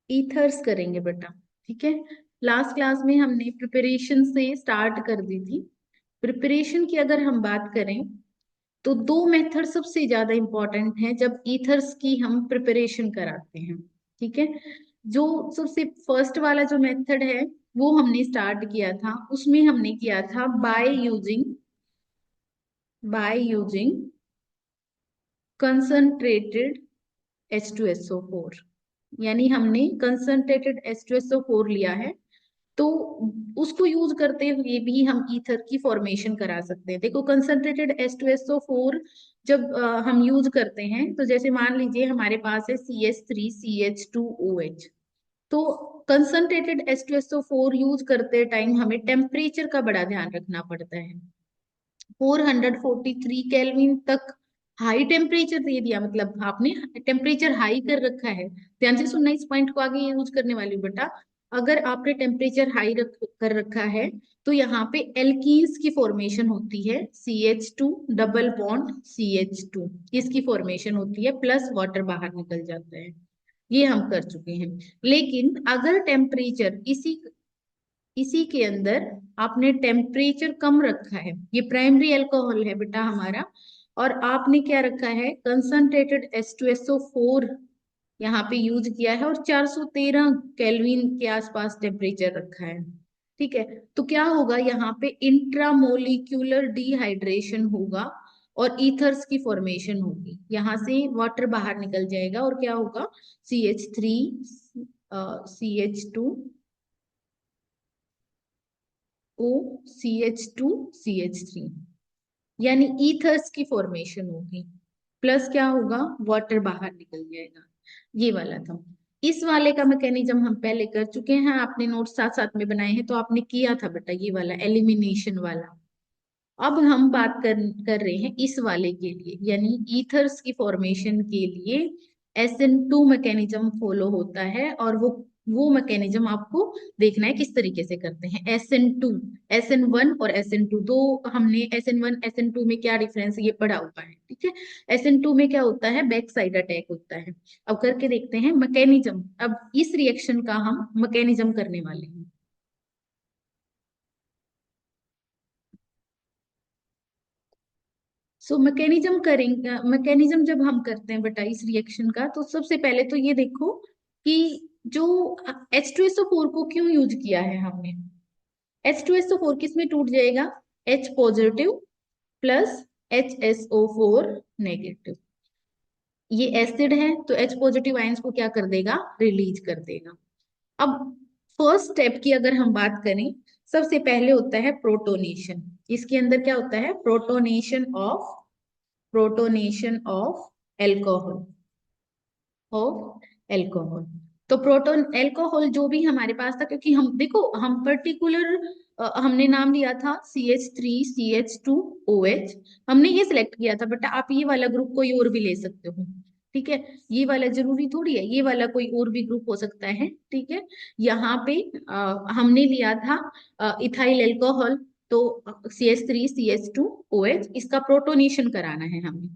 Ethers करेंगे बेटा। ठीक है, लास्ट क्लास में हमने प्रिपरेशन से स्टार्ट कर दी थी। प्रिपरेशन की अगर हम बात करें तो दो मेथड सबसे ज्यादा इंपॉर्टेंट हैं जब ईथर्स की हम प्रिपरेशन कराते हैं। ठीक है, जो सबसे फर्स्ट वाला जो मेथड है वो हमने स्टार्ट किया था, उसमें हमने किया था बाय यूजिंग कंसंट्रेटेड H2SO4। यानी हमने कंसंट्रेटेड H2SO4 लिया है, तो उसको यूज करते हुए भी हम ईथर की फॉर्मेशन करा सकते हैं। देखो कंसंट्रेटेड H2SO4 जब हम यूज करते हैं, तो जैसे मान लीजिए हमारे पास है CH3CH2OH। तो कंसंट्रेटेड H2SO4 यूज करते टाइम हमें टेम्परेचर का बड़ा ध्यान रखना पड़ता है। 443 केल्विन तक हाई टेम्परेचर दे दिया, मतलब आपने टेम्परेचर हाई कर रखा है। ध्यान से सुनना, इस पॉइंट को आगे यूज करने वाली हूँ बेटा। अगर आपने टेम्परेचर हाई कर रखा है तो यहाँ पे एल्कीन्स की फॉर्मेशन होती है, CH2 डबल बॉन्ड CH2, इसकी फॉर्मेशन होती है, प्लस वाटर बाहर निकल जाता है। ये हम कर चुके हैं। लेकिन अगर टेम्परेचर इसी इसी के अंदर आपने टेम्परेचर कम रखा है, ये प्राइमरी अल्कोहल है बेटा हमारा, और आपने क्या रखा है, कंसंट्रेटेड H2SO4 यहाँ पे यूज किया है और 413 केल्विन के आसपास टेम्परेचर रखा है। ठीक है, तो क्या होगा, यहाँ पे इंट्रामोलिक्यूलर डिहाइड्रेशन होगा और ईथर्स की फॉर्मेशन होगी। यहाँ से वाटर बाहर निकल जाएगा और क्या होगा, CH3 CH2 OCH2CH3, यानी ईथर्स की फॉर्मेशन होगी, प्लस क्या होगा, वाटर बाहर निकल जाएगा। ये वाला था। इस वाले का मैकेनिज्म हम पहले कर चुके हैं, आपने नोट साथ साथ में बनाए हैं, तो आपने किया था बेटा ये वाला एलिमिनेशन वाला। अब हम बात कर रहे हैं इस वाले के लिए, यानी ईथर्स की फॉर्मेशन के लिए SN2 मैकेनिज्म फॉलो होता है, और वो मैकेनिज्म आपको देखना है किस तरीके से करते हैं। SN1 और SN2 दो, हमने SN1 SN2 में क्या डिफरेंस ये पढ़ा हुआ है। ठीक है, SN2 में क्या होता है, बैक साइड अटैक होता है। अब करके देखते हैं मैकेनिज्म, अब इस रिएक्शन का हम मैकेनिज्म करने वाले हैं। सो मैकेनिज्म करेंगे, मैकेनिज्म जब हम करते हैं बेटा इस रिएक्शन का, तो सबसे पहले तो ये देखो कि जो H2SO4 को क्यों यूज किया है हमने। H2SO4 किस में टूट जाएगा, H positive plus HSO4 negative. ये एसिड है तो H पॉजिटिव आयंस को क्या कर देगा, रिलीज कर देगा। अब फर्स्ट स्टेप की अगर हम बात करें, सबसे पहले होता है प्रोटोनेशन। इसके अंदर क्या होता है, प्रोटोनेशन ऑफ एल्कोहल। तो प्रोटोन एल्कोहल जो भी हमारे पास था, क्योंकि हम देखो हम पर्टिकुलर हमने नाम लिया था CH3CH2OH, हमने ये सिलेक्ट किया था, बट आप ये वाला ग्रुप कोई और भी ले सकते हो। ठीक है, ये वाला जरूरी थोड़ी है, ये वाला कोई और भी ग्रुप हो सकता है। ठीक है, यहाँ पे हमने लिया था इथाइल एल्कोहल, तो CH3CH2OH, इसका प्रोटोनेशन कराना है हमें।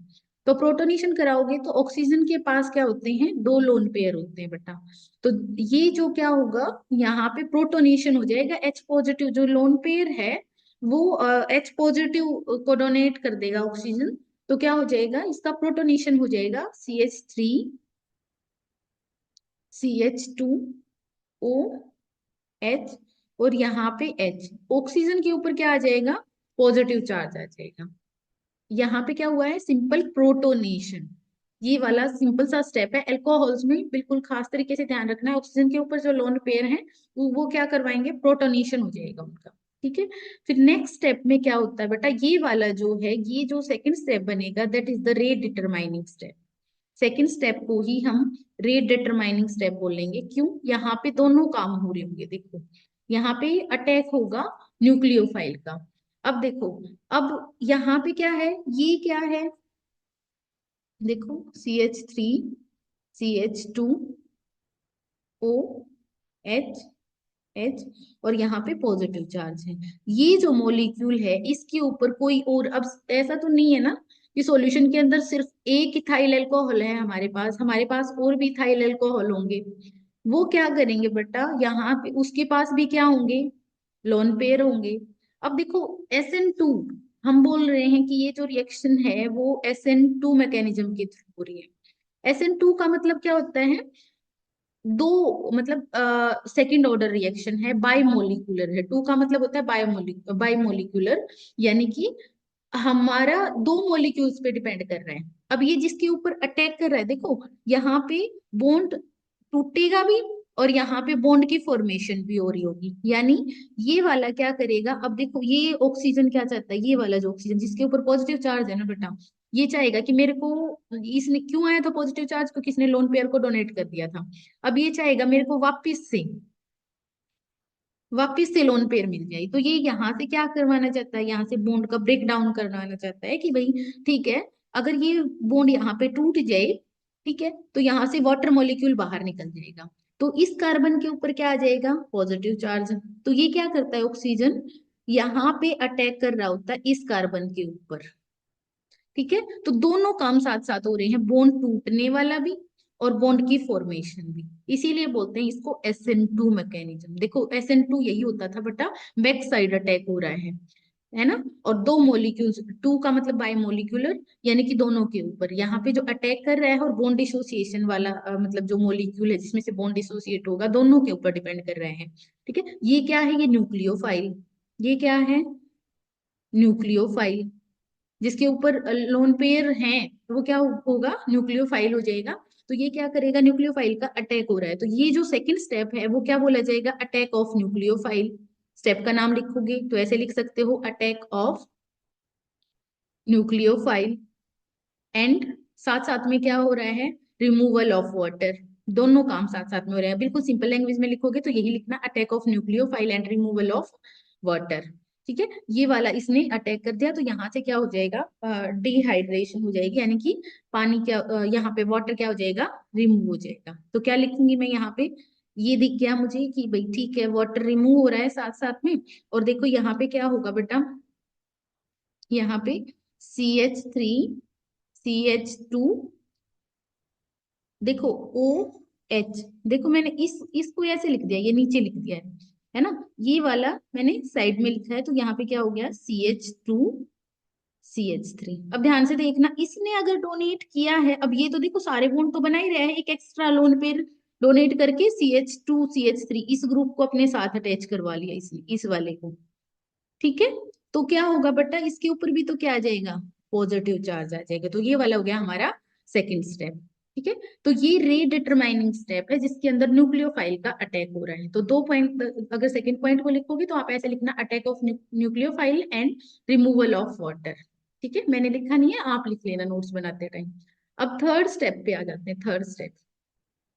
तो प्रोटोनेशन कराओगे तो ऑक्सीजन के पास क्या होते हैं, दो लोन पेयर होते हैं बेटा। तो ये जो क्या होगा, यहाँ पे प्रोटोनेशन हो जाएगा, H पॉजिटिव जो लोन पेयर है वो H पॉजिटिव को डोनेट कर देगा ऑक्सीजन। तो क्या हो जाएगा, इसका प्रोटोनेशन हो जाएगा CH3CH2OH, और यहाँ पे H, ऑक्सीजन के ऊपर क्या आ जाएगा, पॉजिटिव चार्ज आ जाएगा। यहाँ पे क्या हुआ है, सिंपल प्रोटोनेशन। ये वाला सिंपल सा स्टेप है। अल्कोहल्स में बिल्कुल खास तरीके से ध्यान रखना है, ऑक्सीजन के ऊपर जो लोन पेयर है वो क्या करवाएंगे, प्रोटोनेशन हो जाएगा उनका। ठीक है, फिर नेक्स्ट स्टेप में क्या होता है बेटा, ये वाला जो है, ये जो सेकंड स्टेप बनेगा, that is the rate determining step. Second step को ही हम रेट डिटरमाइनिंग स्टेप बोलेंगे। क्यों, यहाँ पे दोनों काम हो रहे होंगे। देखो यहाँ पे अटैक होगा न्यूक्लियोफाइल का। अब देखो, अब यहाँ पे क्या है, ये क्या है, देखो CH3CH2OH, और यहाँ पे पॉजिटिव चार्ज है। ये जो मॉलिक्यूल है इसके ऊपर कोई और, अब ऐसा तो नहीं है ना कि सॉल्यूशन के अंदर सिर्फ एक इथाइल अल्कोहल है, हमारे पास और भी इथाइल अल्कोहल होंगे। वो क्या करेंगे बेटा, यहाँ पे उसके पास भी क्या होंगे, लोन पेयर होंगे। अब देखो SN2, हम बोल रहे हैं कि ये जो रिएक्शन है वो SN2 मैकेनिज्म के थ्रू हो रही है। SN2 का मतलब क्या होता है, दो मतलब सेकंड ऑर्डर रिएक्शन है, बाइमोलिकुलर है। टू का मतलब होता है बाइमोलिकुलर, यानी कि हमारा दो मॉलिक्यूल्स पे डिपेंड कर रहा है। अब ये जिसके ऊपर अटैक कर रहा है, देखो यहाँ पे बॉन्ड टूटेगा भी और यहाँ पे बॉन्ड की फॉर्मेशन भी हो रही होगी, यानी ये वाला क्या करेगा, अब देखो ये ऑक्सीजन क्या चाहता है, ये वाला जो ऑक्सीजन जिसके ऊपर पॉजिटिव चार्ज है ना बेटा, ये चाहेगा कि मेरे को, इसने क्यों आया था पॉजिटिव चार्ज, क्योंकि इसने लोन पेयर को डोनेट कर दिया था। अब ये चाहेगा मेरे को वापिस से लोन पेयर मिल जाए, तो ये यहाँ से क्या करवाना चाहता है, यहाँ से बॉन्ड का ब्रेक डाउन करवाना चाहता है कि भाई ठीक है, अगर ये बॉन्ड यहाँ पे टूट जाए, ठीक है, तो यहाँ से वाटर मॉलिक्यूल बाहर निकल जाएगा, तो इस कार्बन के ऊपर क्या आ जाएगा, पॉजिटिव चार्ज। तो ये क्या करता है, ऑक्सीजन यहाँ पे अटैक कर रहा होता है इस कार्बन के ऊपर, ठीक है। तो दोनों काम साथ साथ हो रहे हैं, बॉन्ड टूटने वाला भी और बॉन्ड की फॉर्मेशन भी, इसीलिए बोलते हैं इसको SN2 मैकेनिज्म। देखो SN2 यही होता था बेटा, बैक साइड अटैक हो रहा है ना, और दो मॉलिक्यूल्स, टू का मतलब बाई मोलिकुलर, यानी कि दोनों के ऊपर यहाँ पे जो अटैक कर रहा है, और बॉन्ड डिसोसिएशन वाला मतलब जो मॉलिक्यूल है जिसमें से बॉन्ड डिसोसिएट होगा, दोनों के ऊपर डिपेंड कर रहे हैं, ठीक है। ये क्या है, ये न्यूक्लियोफाइल, ये क्या है, न्यूक्लियोफाइल, जिसके ऊपर लोन पेयर हैं, तो वो क्या होगा, न्यूक्लियोफाइल हो जाएगा। तो ये क्या करेगा, न्यूक्लियोफाइल का अटैक हो रहा है, तो ये जो सेकंड स्टेप है वो क्या बोला जाएगा, अटैक ऑफ न्यूक्लियोफाइल। स्टेप का नाम लिखोगे तो ऐसे लिख सकते हो, अटैक ऑफ न्यूक्लियोफाइल। एंड साथ साथ में क्या हो रहा है, रिमूवल ऑफ वाटर। दोनों काम साथ साथ में हो रहे हैं, बिल्कुल सिंपल लैंग्वेज में लिखोगे तो यही लिखना, attack of nucleophile and removal of water, ठीक है। ये वाला इसने अटैक कर दिया, तो यहाँ से क्या हो जाएगा, डिहाइड्रेशन हो जाएगी, यानी कि पानी क्या, यहाँ पे वाटर क्या हो जाएगा, रिमूव हो जाएगा। तो क्या लिखूंगी मैं यहाँ पे, ये दिख गया मुझे कि भाई ठीक है, वाटर रिमूव हो रहा है साथ साथ में। और देखो यहाँ पे क्या होगा बेटा, यहाँ पे CH3 CH2, देखो OH, देखो मैंने इसको ऐसे लिख दिया, ये नीचे लिख दिया है ना, ये वाला मैंने साइड में लिखा है, तो यहाँ पे क्या हो गया, CH2 CH3। अब ध्यान से देखना, इसने अगर डोनेट किया है, अब ये तो देखो सारे बॉन्ड तो बना ही रहा है, एक एक्स्ट्रा लोन पेयर डोनेट करके CH2 CH3 इस ग्रुप को अपने साथ अटैच करवा लिया इसने, इस वाले को, ठीक है। तो क्या होगा बेटा, इसके ऊपर भी तो क्या आ जाएगा, पॉजिटिव चार्ज आ जाएगा, तो ये वाला हो गया हमारा सेकंड स्टेप, ठीक है। तो ये रे डिटरमाइनिंग स्टेप है जिसके अंदर न्यूक्लियोफाइल का अटैक हो रहा है। तो दो पॉइंट, अगर सेकंड पॉइंट को लिखोगे तो आप ऐसे लिखना, attack of nucleophile and removal of water, ठीक है। मैंने लिखा नहीं है, आप लिख लेना नोट्स बनाते टाइम। अब थर्ड स्टेप पे आ जाते हैं, थर्ड स्टेप।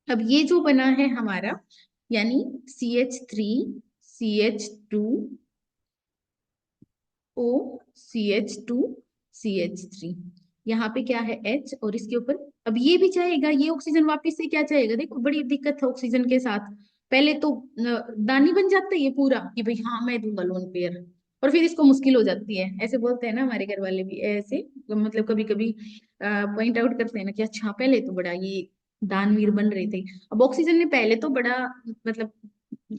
अब ये जो बना है हमारा, यानी CH3 CH2 O CH2 CH3, यहाँ पे क्या है H, और इसके ऊपर अब ये भी चाहेगा, ये ऑक्सीजन वापस से क्या चाहेगा, देखो बड़ी दिक्कत है ऑक्सीजन के साथ, पहले तो दानी बन जाता है ये पूरा कि भाई हाँ मैं दूंगा लोन पेयर, और फिर इसको मुश्किल हो जाती है, ऐसे बोलते हैं ना हमारे घर वाले भी ऐसे, मतलब कभी कभी पॉइंट आउट करते हैं ना कि अच्छा पहले तो बड़ा ये दानवीर बन रहे थे, अब ऑक्सीजन ने पहले तो बड़ा मतलब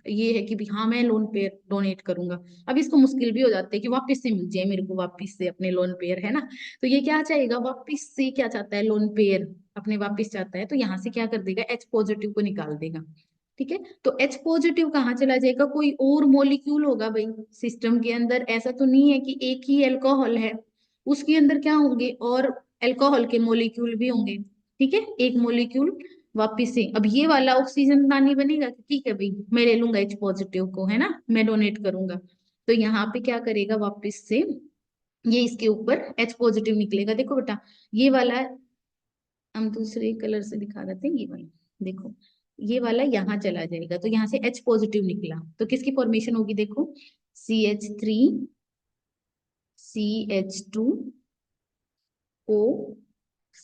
ये है कि भी हाँ मैं लोन पेयर डोनेट करूंगा, अब इसको मुश्किल भी हो जाता है कि वापस से मिल जाए मेरे को, वापस से अपने लोन पेयर, है ना। तो ये क्या चाहेगा, वापस से क्या चाहता है, लोन पेयर अपने वापस चाहता है, तो यहाँ से क्या कर देगा, H पॉजिटिव को निकाल देगा, ठीक है। तो H पॉजिटिव कहाँ चला जाएगा, कोई और मोलिक्यूल होगा भाई सिस्टम के अंदर, ऐसा तो नहीं है कि एक ही एल्कोहल है, उसके अंदर क्या होंगे, और एल्कोहल के मोलिक्यूल भी होंगे, ठीक है, एक मोलिक्यूल वापिस से। अब ये वाला ऑक्सीजन दानी बनेगा कि ठीक है भाई मैं ले लूंगा H पॉजिटिव को, है ना, मैं डोनेट करूंगा, तो यहाँ पे क्या करेगा, वापिस से ये इसके ऊपर H पॉजिटिव निकलेगा। देखो बेटा ये वाला, हम दूसरे कलर से दिखा देते हैं, ये वाला देखो, ये वाला यहाँ चला जाएगा, तो यहाँ से H पॉजिटिव निकला, तो किसकी फॉर्मेशन होगी, देखो CH3 CH2 O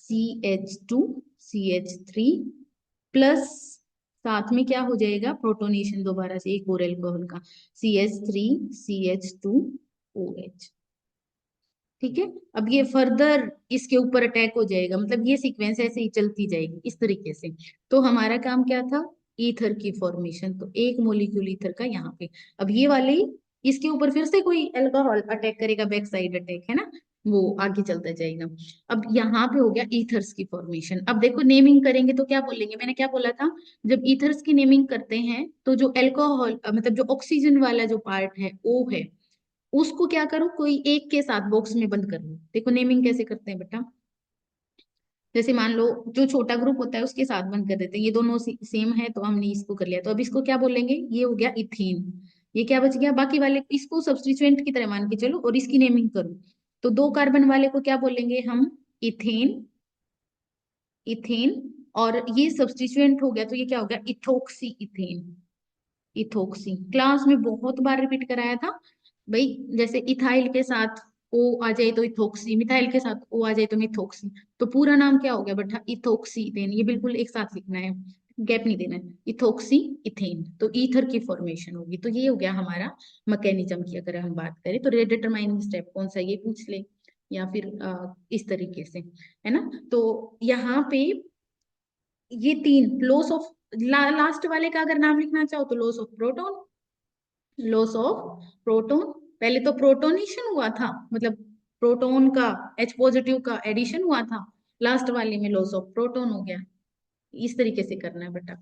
CH2 CH3 plus साथ में क्या हो जाएगा, प्रोटोनेशन दोबारा से एक और एल्कोहल का, CH3 CH2 OH, ठीक है। अब ये फर्दर इसके ऊपर अटैक हो जाएगा, मतलब ये सीक्वेंस ऐसे ही चलती जाएगी इस तरीके से। तो हमारा काम क्या था, ईथर की फॉर्मेशन। तो एक मोलिक्यूल ईथर का यहाँ पे। अब ये वाले, इसके ऊपर फिर से कोई अल्कोहल अटैक करेगा, बैक साइड अटैक है ना, वो आगे चलता जाएगा। अब यहाँ पे हो गया ईथर्स की फॉर्मेशन। अब देखो नेमिंग करेंगे तो क्या बोलेंगे, मैंने क्या बोला था, जब ईथर्स की नेमिंग करते हैं तो जो अल्कोहल मतलब जो ऑक्सीजन वाला जो पार्ट है ओ है, उसको क्या करो, कोई एक के साथ बॉक्स में बंद कर लो। देखो नेमिंग कैसे करते हैं बेटा, जैसे मान लो जो छोटा ग्रुप होता है उसके साथ बंद कर देते हैं, ये दोनों सेम है तो हमने इसको कर लिया, तो अब इसको क्या बोलेंगे, ये हो गया इथेन। ये क्या बच गया, बाकी वाले इसको सब्स्टिट्यूएंट की तरह मान के चलो और इसकी नेमिंग करो, तो 2 कार्बन वाले को क्या बोलेंगे हम, इथेन। इथेन। और ये सब्स्टिट्यूएंट हो गया तो ये क्या हो गया, इथोक्सी इथेन। इथोक्सी क्लास में बहुत बार रिपीट कराया था भाई, जैसे इथाइल के साथ ओ आ जाए तो इथोक्सी, मिथाइल के साथ ओ आ जाए तो मिथोक्सी। तो पूरा नाम क्या हो गया बेटा, इथोक्सी इथेन। ये बिल्कुल एक साथ लिखना है, गैप नहीं देना है, इथोक्सी इथेन। तो ईथर की फॉर्मेशन होगी। तो ये हो गया हमारा मैकेनिज्म की अगर हम बात करें तो, रेट डिटरमाइनिंग स्टेप कौन सा ये पूछ ले, या फिर इस तरीके से, है ना। तो यहाँ पे ये तीन लॉस ऑफ, लास्ट वाले का अगर नाम लिखना चाहो तो loss of proton, loss of proton. पहले तो प्रोटोनेशन हुआ था, मतलब प्रोटॉन का H पॉजिटिव का एडिशन हुआ था, लास्ट वाले में लॉस ऑफ प्रोटॉन हो गया। इस तरीके से करना है बेटा।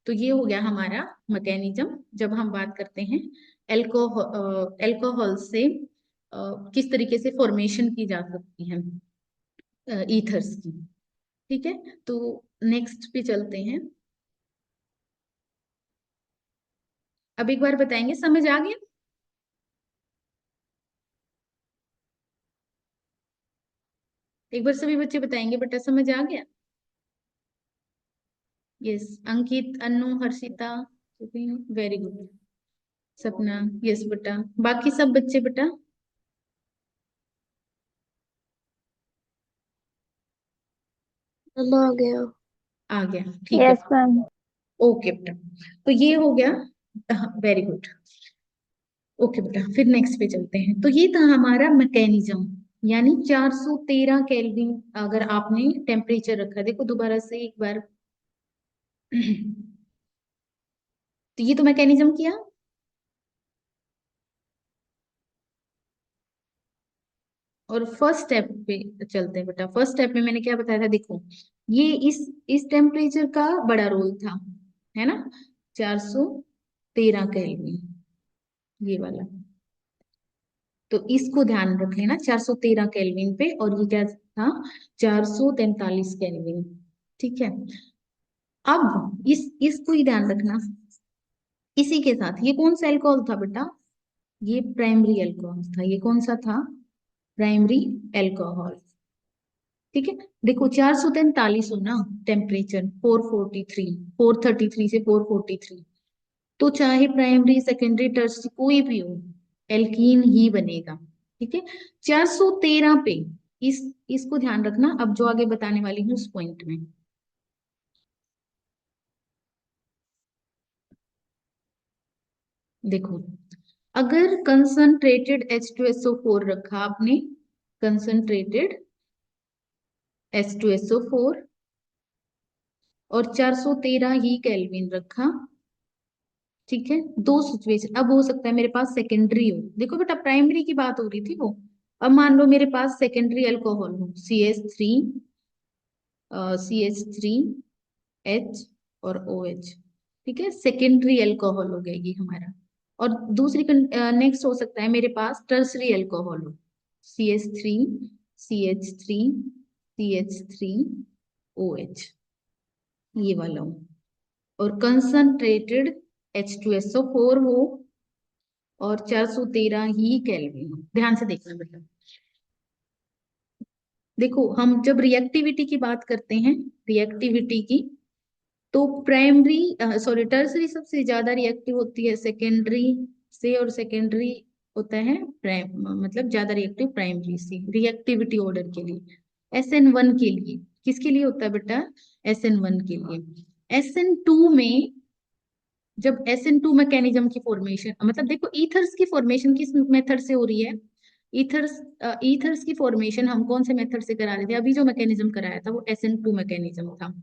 तो ये हो गया हमारा मैकेनिज्म, जब हम बात करते हैं एल्कोहल, एल्कोहल से किस तरीके से फॉर्मेशन की जा सकती है ईथर्स की। ठीक है, तो नेक्स्ट पे चलते हैं। अब एक बार बताएंगे, समझ आ गया, एक बार सभी बच्चे बताएंगे बेटा, समझ आ गया। यस, अंकित, अनु, हर्षिता, वेरी गुड। सपना, यस बेटा। बाकी सब बच्चे बेटा, हम आ गया। आ गया, ठीक है। Yes ma'am. ओके बेटा, तो ये हो गया, वेरी गुड। ओके बेटा, फिर नेक्स्ट पे चलते हैं। तो ये था हमारा मैकेनिज्म, यानी 413 केल्विन अगर आपने टेम्परेचर रखा, देखो दोबारा से एक बार। तो ये तो मैकेनिज्म किया। और फर्स्ट स्टेप पे चलते हैं बेटा। फर्स्ट स्टेप में मैंने क्या बताया था, देखो ये इस टेम्परेचर का बड़ा रोल था, है ना, 413 केल्विन, ये वाला। तो इसको ध्यान रख लेना, 413 केल्विन पे, और ये क्या था, 443 केल्विन। ठीक है, अब इसको ही ध्यान रखना। इसी के साथ ये कौन सा अल्कोहल था बेटा, ये प्राइमरी अल्कोहल था। ये कौन सा था, प्राइमरी अल्कोहल। ठीक है, देखो 443 हो ना टेम्परेचर, 443, 433 से 443, तो चाहे प्राइमरी सेकेंडरी टर्सरी कोई भी हो, एल्कीन ही बनेगा। ठीक है, 413 पे, इस इसको ध्यान रखना अब जो आगे बताने वाली हूँ उस पॉइंट में। देखो, अगर कंसंट्रेटेड H2SO4 रखा आपने, कंसंट्रेटेड H2SO4, और 413 ही केल्विन रखा, ठीक है, दो सिचुएशन अब हो सकता है मेरे पास सेकेंडरी हो। देखो बेटा प्राइमरी की बात हो रही थी वो, अब मान लो मेरे पास सेकेंडरी अल्कोहल हो, CH3 और OH। ठीक है, सेकेंडरी अल्कोहल हो गया ये हमारा। और दूसरी नेक्स्ट हो सकता है मेरे पास टर्सरी अल्कोहल हो, CH3 CH3 ये वाला हो, और कंसंट्रेटेड H2SO4 हो, और 413 ही केल्विन हो। ध्यान से देखना बेटा, देखो हम जब रिएक्टिविटी की बात करते हैं, रिएक्टिविटी की, तो प्राइमरी सॉरी टर्सरी सबसे ज्यादा रिएक्टिव होती है सेकेंडरी से, और सेकेंडरी होता है प्राइम, मतलब ज्यादा रिएक्टिव प्राइमरी से, रिएक्टिविटी ऑर्डर के लिए। SN1 के लिए, किसके लिए होता है बेटा, SN1 के लिए। SN2 में, जब SN2 मैकेनिज्म की फॉर्मेशन, मतलब देखो ईथर्स की फॉर्मेशन किस मेथड से हो रही है, ईथर्स, ईथर्स की फॉर्मेशन हम कौन से मेथड से करा रहे थे, अभी जो मैकेनिज्म कराया था वो SN2 मैकेनिज्म था।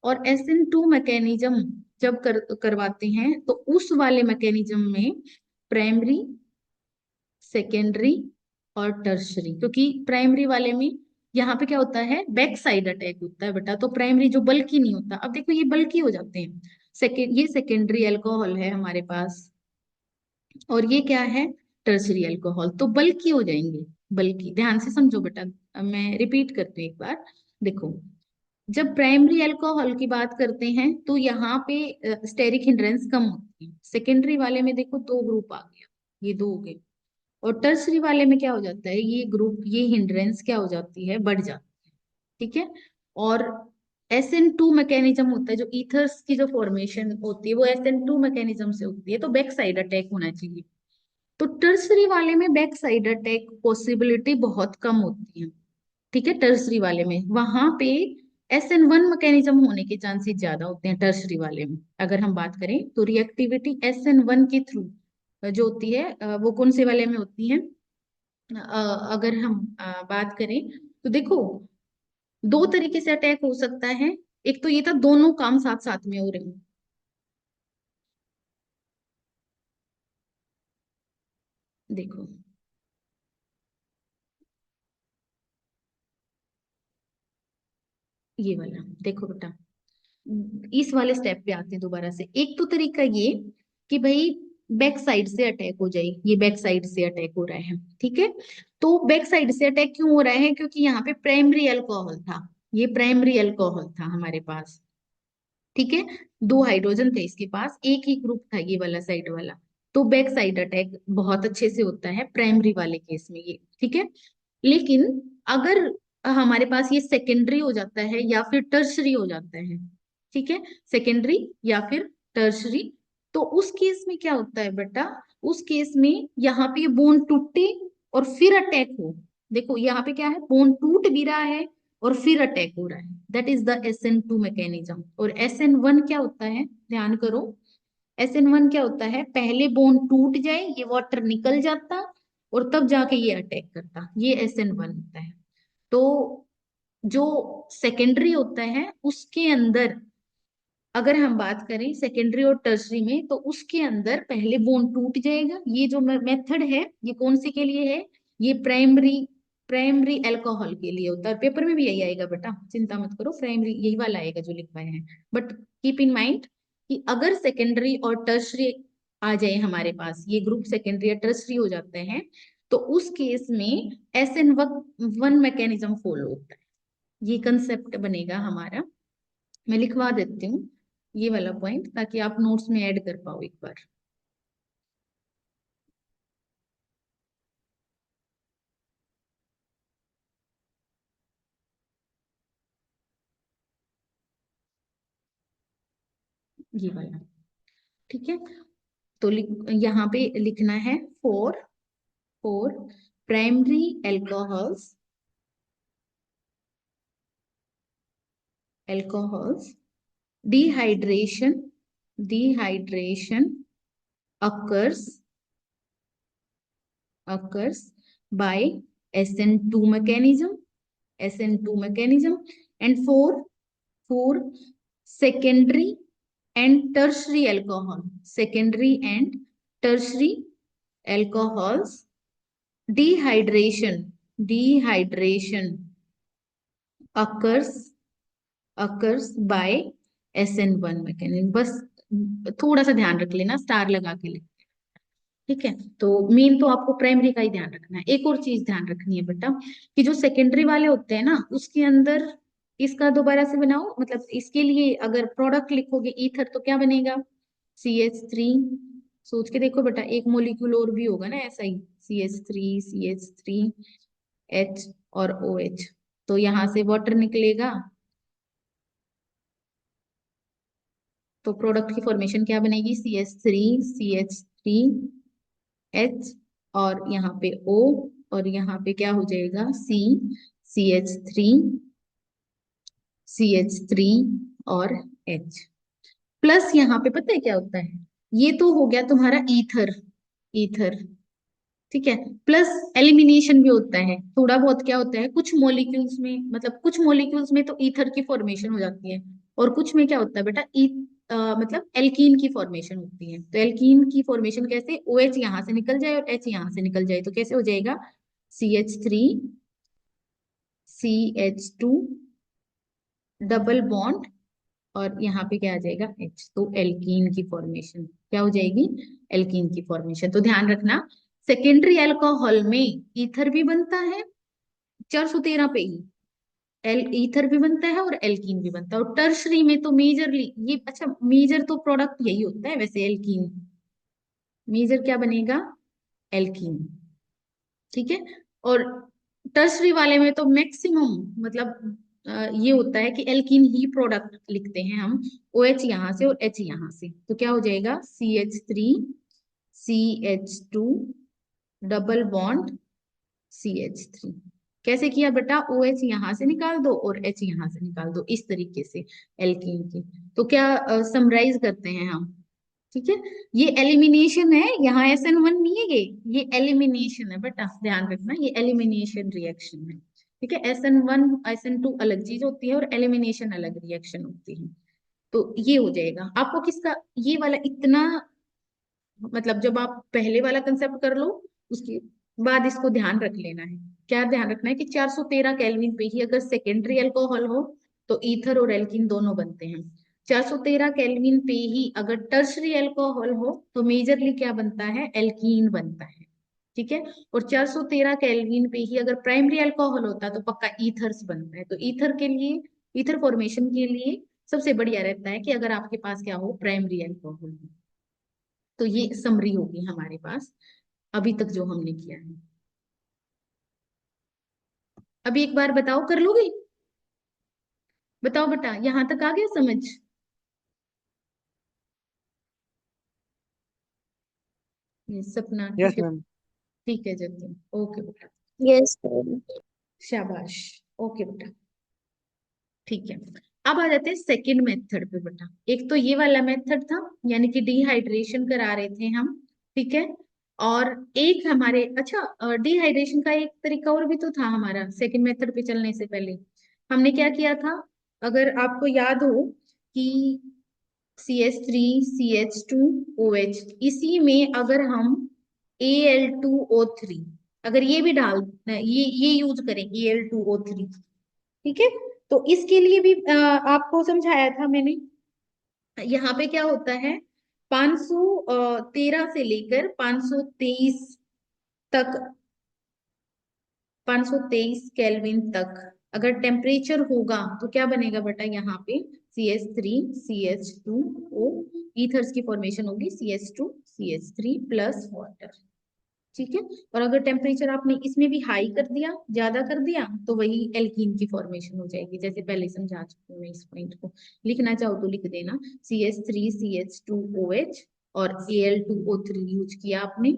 और SN2 मैकेनिज्म जब करवाते हैं तो उस वाले मैकेनिज्म में प्राइमरी, सेकेंडरी और टर्शरी, क्योंकि प्राइमरी वाले में यहाँ पे क्या होता है, बैक साइड अटैक होता है बेटा, तो प्राइमरी जो बल्कि नहीं होता, अब देखो ये बल्कि हो जाते हैं। ये सेकेंडरी अल्कोहल है हमारे पास, और ये क्या है, टर्सरी अल्कोहल, तो बल्कि हो जाएंगे। बल्कि ध्यान से समझो बेटा, अब मैं रिपीट करती हूँ एक बार। देखो, जब प्राइमरी अल्कोहल की बात करते हैं तो यहाँ पे स्टेरिक हिंड्रेंस कम होती है। सेकेंडरी वाले में देखो दो ग्रुप आ गया, ये दो हो गए। और टर्सरी वाले में क्या हो जाता है, ये ग्रुप, ये हिंड्रेंस क्या हो जाती है, बढ़ जाती है। ठीक है। और SN2 मैकेनिज्म होता है, जो ईथर्स की जो फॉर्मेशन होती है वो SN2 मैकेनिज्म से होती है, तो बैक साइड अटैक होना चाहिए। तो टर्सरी वाले में बैक साइड अटैक पॉसिबिलिटी बहुत कम होती है। ठीक है, टर्सरी वाले में वहां पे SN1 मैकेनिज्म होने के चांसेस ज्यादा होते हैं टर्सरी वाले में। अगर हम बात करें तो रिएक्टिविटी SN1 के थ्रू जो होती है वो कौन से वाले में होती है, अगर हम बात करें तो देखो, दो तरीके से अटैक हो सकता है। एक तो ये था दोनों काम साथ साथ में हो रहे हैं। देखो ये वाला, देखो बेटा, इस वाले स्टेप पे आते हैं दोबारा से। एक तो तरीका ये कि भाई बैक साइड से अटैक हो जाए, ये बैक साइड से अटैक हो रहा है। ठीक है, तो बैक साइड से अटैक क्यों हो रहा है, क्योंकि यहाँ पे प्राइमरी अल्कोहल था, ये प्राइमरी अल्कोहल था हमारे पास। ठीक है, दो हाइड्रोजन थे इसके पास, एक ही ग्रुप था ये वाला साइड वाला, तो बैक साइड अटैक बहुत अच्छे से होता है प्राइमरी वाले केस में ये। ठीक है, लेकिन अगर हमारे पास ये सेकेंडरी हो जाता है या फिर टर्शरी हो जाता है, ठीक है, सेकेंडरी या फिर टर्शरी, तो उस केस में क्या होता है बेटा, उस केस में यहाँ पे बोन टूटे और फिर अटैक हो। देखो यहाँ पे क्या है, बोन टूट भी रहा है और फिर अटैक हो रहा है, that is the SN2 mechanism. और SN1 क्या होता है, ध्यान करो, SN1 क्या होता है, पहले बोन टूट जाए, ये वाटर निकल जाता और तब जाके ये अटैक करता, ये SN1 होता है। तो जो सेकेंडरी होता है उसके अंदर, अगर हम बात करें सेकेंडरी और टर्सरी में, तो उसके अंदर पहले बोन टूट जाएगा। ये जो मेथड है ये कौन सी के लिए है, ये प्राइमरी, प्राइमरी अल्कोहल के लिए होता है। पेपर में भी यही आएगा बेटा, चिंता मत करो, प्राइमरी यही वाला आएगा जो लिखवाए हैं। बट कीप इन माइंड कि अगर सेकेंडरी और टर्सरी आ जाए हमारे पास, ये ग्रुप सेकेंडरी या टर्सरी हो जाते हैं, तो उस केस में SN1 मैकेनिज्म फॉलो होता है। ये कंसेप्ट बनेगा हमारा, मैं लिखवा देती हूँ ये वाला पॉइंट, ताकि आप नोट्स में ऐड कर पाओ एक बार। ये वाला, ठीक है। तो यहाँ पे लिखना है four, four primary alcohols, alcohols, dehydration, dehydration occurs, occurs by SN2 mechanism, SN2 mechanism, and four secondary and tertiary alcohol, secondary and tertiary alcohols, dehydration, dehydration occurs, occurs by SN1 mechanism। बस थोड़ा सा ध्यान रख लेना, star लगा के लिख। ठीक है, तो मेन तो आपको प्राइमरी का ही ध्यान रखना है। एक और चीज ध्यान रखनी है बेटा, कि जो सेकेंडरी वाले होते हैं ना, उसके अंदर, इसका दोबारा से बनाओ, मतलब इसके लिए अगर प्रोडक्ट लिखोगे ईथर तो क्या बनेगा, CH3। सोच के देखो बेटा, एक मोलिक्यूल और भी होगा ना ऐसा ही, CH3, CH3H और OH, तो यहाँ से वाटर निकलेगा, तो प्रोडक्ट की फॉर्मेशन क्या बनेगी, CH3 और यहाँ पे O, और यहाँ पे क्या हो जाएगा, CH3 और H। प्लस यहाँ पे पता है क्या होता है, ये तो हो गया तुम्हारा ईथर, ईथर, ठीक है। प्लस एलिमिनेशन भी होता है थोड़ा बहुत, क्या होता है कुछ मॉलिक्यूल्स में, मतलब कुछ मॉलिक्यूल्स में तो ईथर की फॉर्मेशन हो जाती है, और कुछ में क्या होता है बेटा, मतलब एल्कीन की फॉर्मेशन होती है। तो एल्कीन की फॉर्मेशन कैसे, ओ एच यहाँ से निकल जाए और एच यहाँ से निकल जाए, तो कैसे हो जाएगा, CH3CH2 डबल बॉन्ड, और यहाँ पे क्या आ जाएगा H, तो एल्कीन की फॉर्मेशन क्या हो जाएगी, एल्कीन की फॉर्मेशन। तो ध्यान रखना, सेकेंडरी अल्कोहल में ईथर भी बनता है 413 पे ही, एल ईथर भी बनता है और एल्कीन भी बनता है। और टर्शरी में तो मेजरली ये, अच्छा मेजर तो प्रोडक्ट यही होता है वैसे, एल्कीन, मेजर क्या बनेगा, एल्कीन, ठीक है। और टर्सरी वाले में तो मैक्सिमम मतलब ये होता है कि एल्कीन ही प्रोडक्ट लिखते हैं हम, ओ एच यहाँ से और एच यहाँ से, तो क्या हो जाएगा, CH3CH2 डबल बॉन्ड CH3। कैसे किया बेटा, ओ एच यहाँ से निकाल दो और एच यहाँ से निकाल दो, इस तरीके से एल्कीन की। तो क्या समराइज करते हैं हम, ठीक है। ये एलिमिनेशन है, यहाँ SN1 नहीं है, ये एलिमिनेशन है बेटा, ध्यान रखना, ये एलिमिनेशन रिएक्शन है, ठीक है। SN1 SN2 अलग चीज होती है और एलिमिनेशन अलग रिएक्शन होती है। तो ये हो जाएगा आपको किसका, ये वाला इतना, मतलब जब आप पहले वाला कंसेप्ट कर लो, उसके बाद इसको ध्यान रख लेना है। क्या ध्यान रखना है कि 413 केल्विन पे ही अगर सेकेंडरी अल्कोहल हो तो ईथर और एल्कीन दोनों बनते हैं। 413 केल्विन पे ही अगर टर्शरी अल्कोहल हो तो मेजरली क्या बनता है, एल्कीन बनता है, ठीक है। और 413 केल्विन पे ही अगर प्राइमरी अल्कोहल होता तो पक्का ईथर्स बनता है। तो ईथर के लिए, ईथर फॉर्मेशन के लिए सबसे बढ़िया रहता है कि अगर आपके पास क्या हो, प्राइमरी अल्कोहल हो। तो ये समरी होगी हमारे पास अभी तक जो हमने किया है। अभी एक बार बताओ, कर लोगे, बताओ बेटा, यहां तक आ गया समझ, ये सपना ठीक यस है, मैम। ठीक है जतिन, ओके बेटा, यस मैम। शाबाश, ओके बेटा, ठीक है। अब आ जाते हैं सेकंड मेथड पे बेटा। एक तो ये वाला मेथड था, यानी कि डिहाइड्रेशन करा रहे थे हम, ठीक है। और एक हमारे, अच्छा डिहाइड्रेशन का एक तरीका और भी तो था हमारा सेकंड मेथड पे चलने से पहले। हमने क्या किया था, अगर आपको याद हो कि CH3CH2OH, इसी में अगर हम Al2O3, अगर ये भी डाल, ये यूज करें Al2O3, ठीक है। तो इसके लिए भी आपको समझाया था मैंने। यहाँ पे क्या होता है, 513 से लेकर 523 तक, 523 केल्विन तक अगर टेम्परेचर होगा तो क्या बनेगा बेटा, यहाँ पे CH3CH2O, ईथर्स की फॉर्मेशन होगी CH2CH3 प्लस वाटर, ठीक है। और अगर टेम्परेचर आपने इसमें भी हाई कर दिया, ज्यादा कर दिया, तो वही एल्कीन की फॉर्मेशन हो जाएगी, जैसे पहले समझा चुकी हूँ मैं। इस पॉइंट को लिखना चाहो तो लिख देना, CH3CH2OH और Al2O3 यूज किया आपने,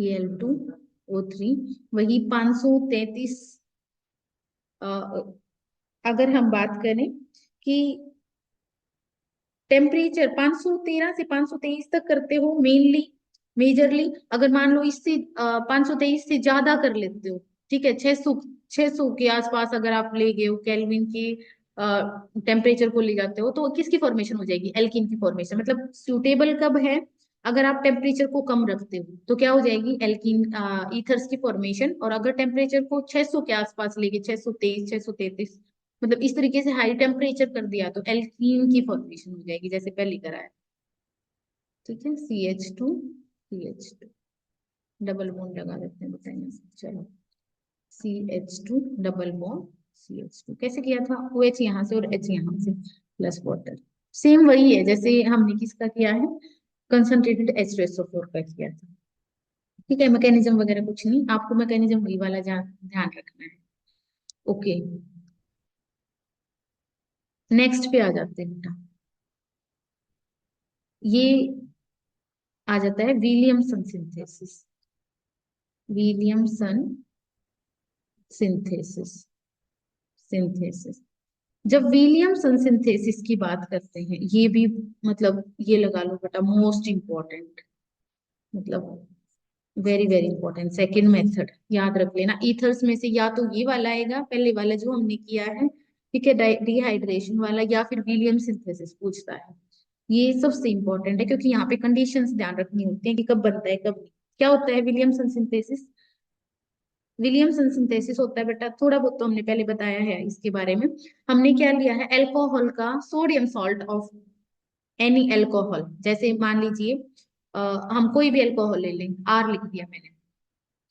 Al2O3, वही 533। अगर हम बात करें कि टेम्परेचर 513 से 523 तक करते हो मेनली, मेजरली, अगर मान लो इससे 523 से ज्यादा कर लेते हो, ठीक है, 600 के आसपास अगर आप ले गए हो केल्विन की टेम्परेचर को ले जाते हो, तो किसकी फॉर्मेशन हो जाएगी, एल्किन की फॉर्मेशन। मतलब सूटेबल कब है, अगर आप टेम्परेचर को कम रखते हो तो क्या हो जाएगी, एल्किन ईथर्स की फॉर्मेशन। और अगर टेम्परेचर को 600 के आसपास लेके, 623 633, मतलब इस तरीके से हाई टेम्परेचर कर दिया, तो एल्कीन की फॉर्मेशन हो जाएगी, जैसे पहले कराया, ठीक है। CH2CH2 डबल बॉन्ड लगा देते हैं, बताइए, चलो, CH2 डबल बॉन्ड CH2 कैसे किया था, OH यहाँ से और H यहाँ से प्लस वाटर, सेम वही है जैसे हमने किसका किया है, कंसंट्रेटेड H2SO4 का किया था, ठीक है। मैकेनिज्म वगैरह कुछ नहीं, आपको मैकेनिज्म वही वाला ध्यान रखना है, ओके। नेक्स्ट पे आ जाते हैं बेटा, ये आ जाता है Williamson synthesis, Williamson synthesis, synthesis. जब विलियमसन सिंथेसिस की बात करते हैं, ये भी मतलब ये लगा लो बेटा मोस्ट इंपॉर्टेंट, मतलब very very important second method, याद रख लेना। ईथर्स में से या तो ये वाला आएगा, पहले वाला जो हमने किया है, ठीक है, डिहाइड्रेशन वाला या फिर विलियम सिंथेसिस पूछता है। ये सबसे इंपॉर्टेंट है, क्योंकि यहाँ पे कंडीशंस ध्यान रखनी होती है कि कब बनता है कब नहीं। क्या होता है विलियमसन सिंथेसिस? विलियमसन सिंथेसिस होता है बेटा, थोड़ा बहुत तो हमने पहले बताया है इसके बारे में। हमने क्या लिया है, अल्कोहल का sodium salt of any alcohol. जैसे मान लीजिए हम कोई भी अल्कोहल ले लें, आर लिख दिया मैंने।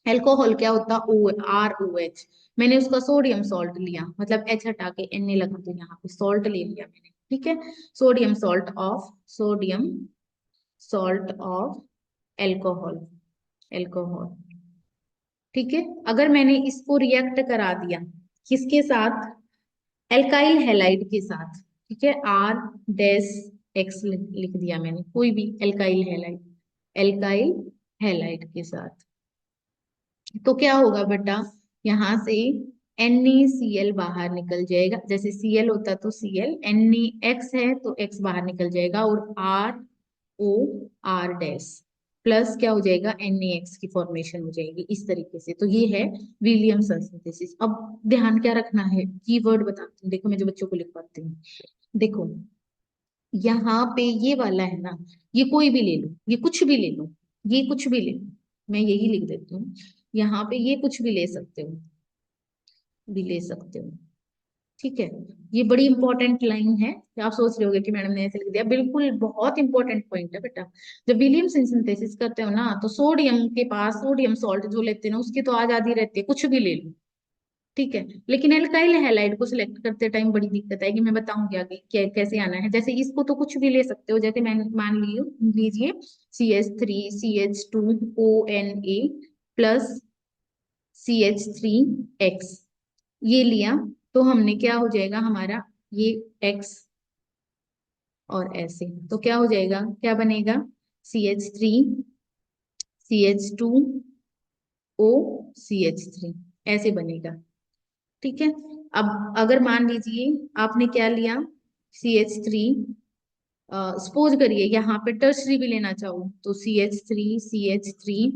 अल्कोहल क्या होता, ओ, आर ओ एच। मैंने उसका सोडियम सॉल्ट लिया, मतलब एच हटा के एन ए लगा, तो यहाँ पे सॉल्ट ले लिया मैंने। ठीक है, sodium salt of alcohol, alcohol. ठीक है, अगर मैंने इसको रिएक्ट करा दिया किसके साथ, एल्काइल हैलाइड के साथ। ठीक है, आर डैश एक्स लिख दिया मैंने, कोई भी एल्काइल हैलाइड, एल्काइल हैलाइड के साथ। तो क्या होगा बेटा, यहाँ से NaCl बाहर निकल जाएगा। जैसे Cl होता तो Cl, NaX है तो X बाहर निकल जाएगा, और O R डैश प्लस क्या हो जाएगा, NaX की फॉर्मेशन हो जाएगी इस तरीके से। तो ये है विलियमसन सिंथेसिस। अब ध्यान क्या रखना है, कीवर्ड बताती हूँ, देखो मैं जो बच्चों को लिखवाती हूँ। देखो यहाँ पे ये वाला है ना, ये कोई भी ले लो, ये कुछ भी ले लो, ये कुछ भी ले लो, मैं यही लिख देती हूँ। यहाँ पे ये कुछ भी ले सकते हो, भी ले सकते हो। ठीक है, ये बड़ी इंपॉर्टेंट लाइन है। आप सोच रहे होगे कि मैडम ने ऐसे लिख दिया, बिल्कुल बहुत इंपॉर्टेंट पॉइंट है बेटा। जब विलियम सिंथेसिस करते हो ना, तो सोडियम के पास सोडियम सॉल्ट जो लेते हैं ना, उसकी तो आजादी रहती है, कुछ भी ले लो। ठीक है, लेकिन एल्काइल हैलाइड को सिलेक्ट करते टाइम बड़ी दिक्कत आएगी, मैं बताऊंगी आगे कैसे आना है। जैसे इसको तो कुछ भी ले सकते हो, जैसे मैं मान लियो लीजिए CH3CH2ONA प्लस CH3X, ये लिया, तो हमने क्या हो जाएगा हमारा, ये X और ऐसे, तो क्या हो जाएगा, क्या बनेगा, CH3CH2OCH3, ऐसे बनेगा। ठीक है, अब अगर मान लीजिए आपने क्या लिया, CH3, सपोज करिए यहाँ पे टर्शरी भी लेना चाहूँ तो CH3CH3,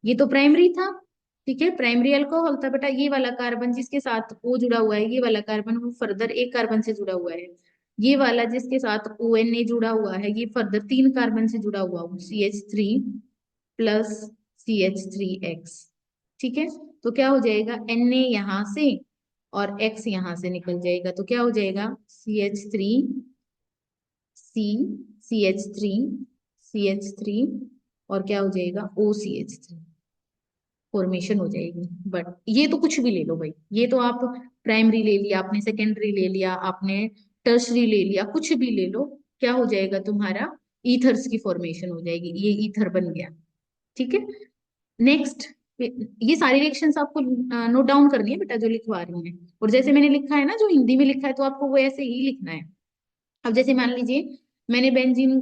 ये तो प्राइमरी था। ठीक है, प्राइमरी अल्कोहल था बेटा, ये वाला कार्बन जिसके साथ O जुड़ा हुआ है, ये वाला कार्बन वो फर्दर एक कार्बन से जुड़ा हुआ है। ये वाला जिसके साथ ONA जुड़ा हुआ है, ये फर्दर 3 कार्बन से जुड़ा हुआ है, CH3 प्लस CH3X। ठीक है, तो क्या हो जाएगा, Na यहाँ से और X यहाँ से निकल जाएगा, तो क्या हो जाएगा, CH3C CH3 और क्या हो जाएगा, OCH3 फॉर्मेशन हो जाएगी। बट ये तो कुछ भी ले लो भाई, ये तो आप प्राइमरी ले लिया आपने, सेकेंडरी ले लिया आपने, टर्शरी ले लिया, कुछ भी ले लो, क्या हो जाएगा तुम्हारा, ईथर्स की फॉर्मेशन हो जाएगी, ये ईथर बन गया। ठीक है, नेक्स्ट, ये सारी रिएक्शंस आपको नोट डाउन करनी है बेटा जो लिखवा रही हूँ मैं। और जैसे मैंने लिखा है ना, जो हिंदी में लिखा है, तो आपको वो ऐसे ही लिखना है। अब जैसे मान लीजिए मैंने बेंजीन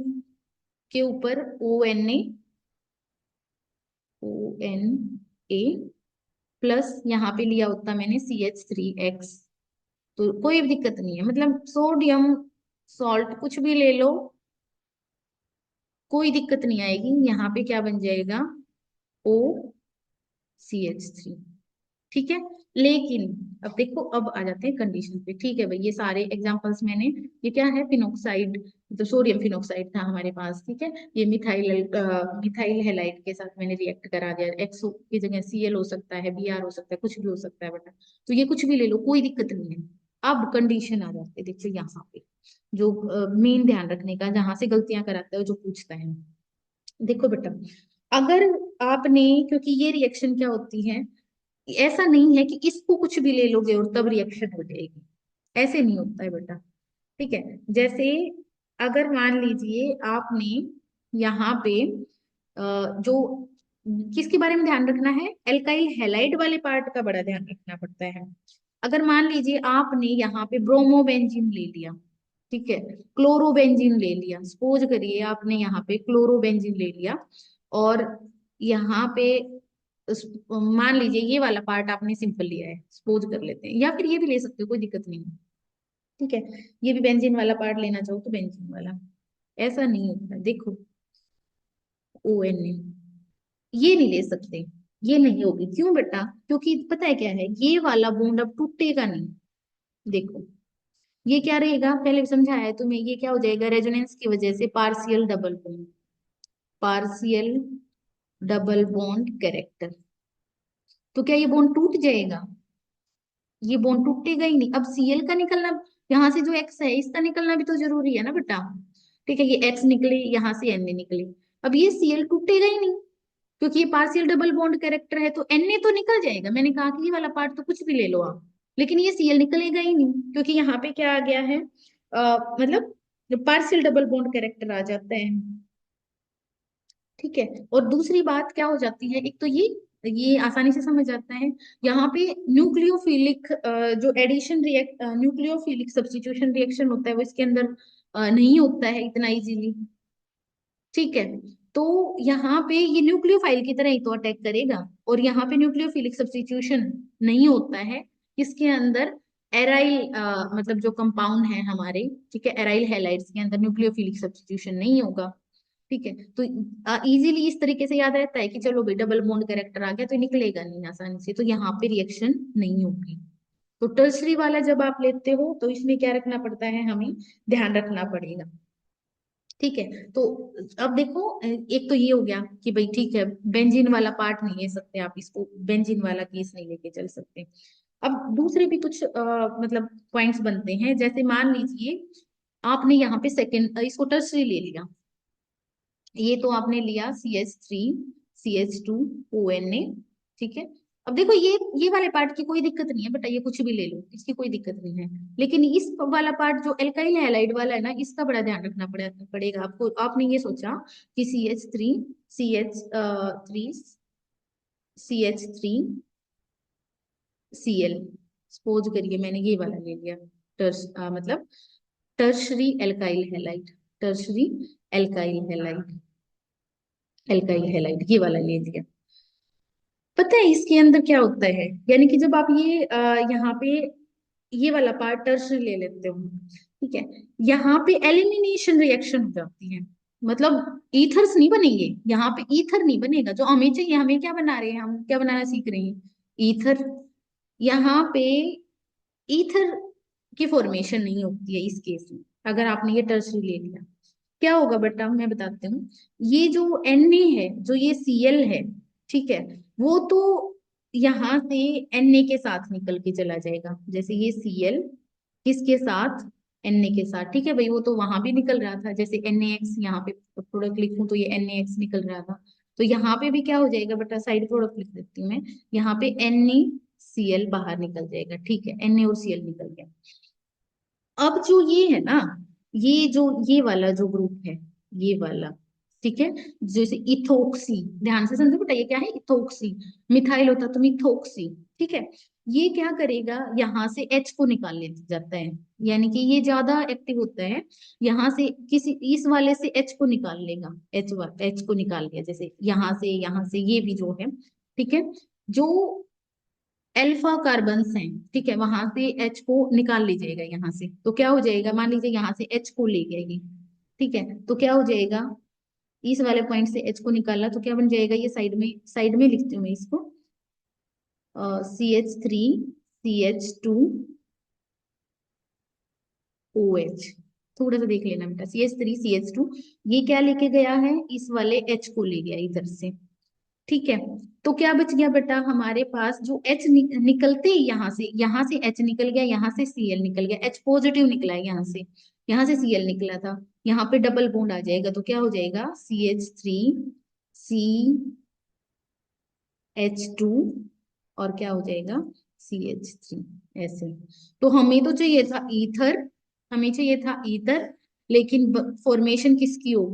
के ऊपर ONA प्लस यहाँ पे लिया होता मैंने CH3X, तो कोई भी दिक्कत नहीं है, मतलब सोडियम सॉल्ट कुछ भी ले लो, कोई दिक्कत नहीं आएगी। यहाँ पे क्या बन जाएगा, OCH3। ठीक है, लेकिन अब देखो, अब आ जाते हैं कंडीशन पे। ठीक है भाई, ये सारे एग्जांपल्स मैंने, ये क्या है, फिनोक्साइड, तो सोडियम फिनोक्साइड था हमारे पास। ठीक है, ये मिथाइल हेलाइड के साथ मैंने रिएक्ट करा दिया, एक्सो की जगह Cl हो सकता है, Br हो सकता है, कुछ भी हो सकता है बेटा। तो ये कुछ भी ले लो, कोई दिक्कत नहीं है। अब कंडीशन आ जाती है, देखिए यहाँ पे जो मेन ध्यान रखने का, जहां से गलतियां कराता है, जो पूछता है। देखो बेटा, अगर आपने, क्योंकि ये रिएक्शन क्या होती है, ऐसा नहीं है कि इसको कुछ भी ले लोगे और तब रिएक्शन हो जाएगी, ऐसे नहीं होता है बेटा। ठीक है, जैसे अगर मान लीजिए आपने यहाँ पे जो किसके बारे में ध्यान रखना है, एल्काइल हैलाइड वाले पार्ट का बड़ा ध्यान रखना पड़ता है। अगर मान लीजिए आपने यहाँ पे ब्रोमोबेंजीन ले लिया, ठीक है, क्लोरोबेंजीन ले लिया, सपोज करिए आपने यहाँ पे क्लोरोबेंजीन ले लिया, और यहाँ पे मान लीजिए ये वाला पार्ट आपने सिंपल लिया है, सपोज कर लेते हैं, या फिर ये भी ले सकते हो, कोई दिक्कत नहीं है। ठीक है, ये भी बेंजीन वाला पार्ट लेना चाहो तो बेंजीन वाला, ऐसा नहीं होता है। देखो ONA, ये नहीं ले सकते, ये नहीं होगी, क्यों बेटा, क्योंकि पता है क्या है, ये वाला बॉन्ड अब टूटेगा नहीं। देखो ये क्या रहेगा, पहले भी समझाया है तुम्हें, ये क्या हो जाएगा, रेजोनेंस की वजह से partial double bond, partial double bond character. तो क्या ये बॉन्ड टूट जाएगा, ये बॉन्ड टूटेगा ही नहीं। अब सीएल का निकलना, यहाँ से जो एक्स है इसका निकलना भी तो जरूरी है ना बेटा। ठीक है, ये एक्स निकले, यहाँ से एन निकले। अब ये सीएल टूटेगा ही नहीं, क्योंकि ये पार्शियल डबल बॉन्ड कैरेक्टर है, तो एन तो निकल जाएगा। मैंने कहा कि ये वाला पार्ट तो कुछ भी ले लो आप, लेकिन ये सीएल निकलेगा ही नहीं, क्योंकि यहाँ पे क्या आ गया है, मतलब पार्शियल डबल बॉन्ड कैरेक्टर आ जाता है। ठीक है, और दूसरी बात क्या हो जाती है, एक तो ये आसानी से समझ जाता है। यहाँ पे न्यूक्लियोफिलिक जो addition react, nucleophilic substitution reaction होता है वो इसके अंदर नहीं होता है इतना इजीली। ठीक है, तो यहाँ पे ये न्यूक्लियोफाइल की तरह ही तो अटैक करेगा, और यहाँ पे न्यूक्लियोफिलिक सब्स्टिट्यूशन नहीं होता है इसके अंदर। एराइल मतलब जो कंपाउंड है हमारे, ठीक है, एराइल हैलाइड्स के अंदर न्यूक्लियोफिलिक सब्स्टिट्यूशन नहीं होगा। ठीक है, तो इजीली इस तरीके से याद रहता है कि चलो भाई डबल बॉन्ड कैरेक्टर आ गया तो निकलेगा नहीं आसानी से, तो यहाँ पे रिएक्शन नहीं होगी। तो टर्सरी वाला जब आप लेते हो तो इसमें क्या रखना पड़ता है, हमें ध्यान रखना पड़ेगा। ठीक है, तो अब देखो, एक तो ये हो गया कि भाई ठीक है, बेंजीन वाला पार्ट नहीं ले सकते आप इसको, बेंजीन वाला केस नहीं लेके चल सकते। अब दूसरे भी कुछ मतलब पॉइंट्स बनते हैं, जैसे मान लीजिए आपने यहाँ पे सेकेंड इसको टर्सरी ले लिया, ये तो आपने लिया CH3 CH2 ONA। ठीक है, अब देखो ये वाले पार्ट की कोई दिक्कत नहीं है बेटा, ये कुछ भी ले लो, इसकी कोई दिक्कत नहीं है। लेकिन इस वाला पार्ट जो एल्काइल हैलाइड वाला है ना, इसका बड़ा ध्यान रखना पड़ेगा आपको। आपने ये सोचा कि CH3 CH3 Cl, सपोज करिए मैंने ये वाला ले लिया, मतलब tertiary alkyl halide, tertiary alkyl halide, alkyl halide ये वाला ले लिया। पता है इसके अंदर क्या होता है, यानी कि जब आप ये यहाँ पे ये वाला पार्ट टर्सरी ले लेते हो, ठीक है, यहाँ पे एलिमिनेशन रिएक्शन हो जाती है। मतलब ईथर्स नहीं बनेंगे यहाँ पे, ईथर नहीं बनेगा जो हमें चाहिए। हमें क्या बना रहे हैं, हम क्या बनाना सीख रहे हैं, ईथर। यहाँ पे ईथर की फॉर्मेशन नहीं होती है इस केस में, अगर आपने ये टर्सरी ले लिया। क्या होगा बेटा, मैं बताती हूँ। ये जो Na है, जो ये Cl है, ठीक है, वो तो यहाँ से Na के साथ निकल के चला जाएगा। जैसे ये Cl किसके साथ, Na के साथ, ठीक है भाई, वो तो वहां भी निकल रहा था, जैसे NaX यहाँ पे प्रोडक्ट लिखूं तो ये NaX निकल रहा था। तो यहाँ पे भी क्या हो जाएगा बेटा, साइड प्रोडक्ट लिख देती हूँ मैं, यहाँ पे NaCl बाहर निकल जाएगा। ठीक है, Na और Cl निकल गया। अब जो ये है ना, ये जो ये वाला जो ग्रुप है, ये वाला, ठीक है, जैसे इथोक्सी, ध्यान से समझो बेटा, ये क्या है, इथोक्सी। मिथाइल होता तो मिथोक्सी। ठीक है, ये क्या करेगा, यहाँ से H को निकाल ले जाता है, यानी कि ये ज्यादा एक्टिव होता है। यहाँ से किसी इस वाले से H को निकाल लेगा, H को निकाल लिया, जैसे यहाँ से ये भी जो है, ठीक है, जो एल्फा कार्बन्स हैं, ठीक है, वहां से एच को निकाल लीजिएगा यहाँ से, तो क्या हो जाएगा, मान लीजिए यहाँ से एच को ले गया ये, ठीक है, तो क्या हो जाएगा, इस वाले पॉइंट से एच को निकाला तो क्या बन जाएगा, ये साइड में लिखती हूँ मैं इसको, CH3 CH2 OH। थोड़ा सा देख लेना बेटा, CH3 CH2, ये क्या लेके गया है, इस वाले एच को ले गया इधर से। ठीक है, तो क्या बच गया बेटा हमारे पास, जो H निकलते ही यहाँ से H निकल गया, यहाँ से Cl निकल गया, H पॉजिटिव निकला है यहाँ से Cl निकला था, यहाँ पे डबल बॉन्ड आ जाएगा, तो क्या हो जाएगा, CH3 CH2, और क्या हो जाएगा, CH3, ऐसे। तो हमें तो चाहिए था ईथर, हमें चाहिए था ईथर, लेकिन फॉर्मेशन किसकी होगी,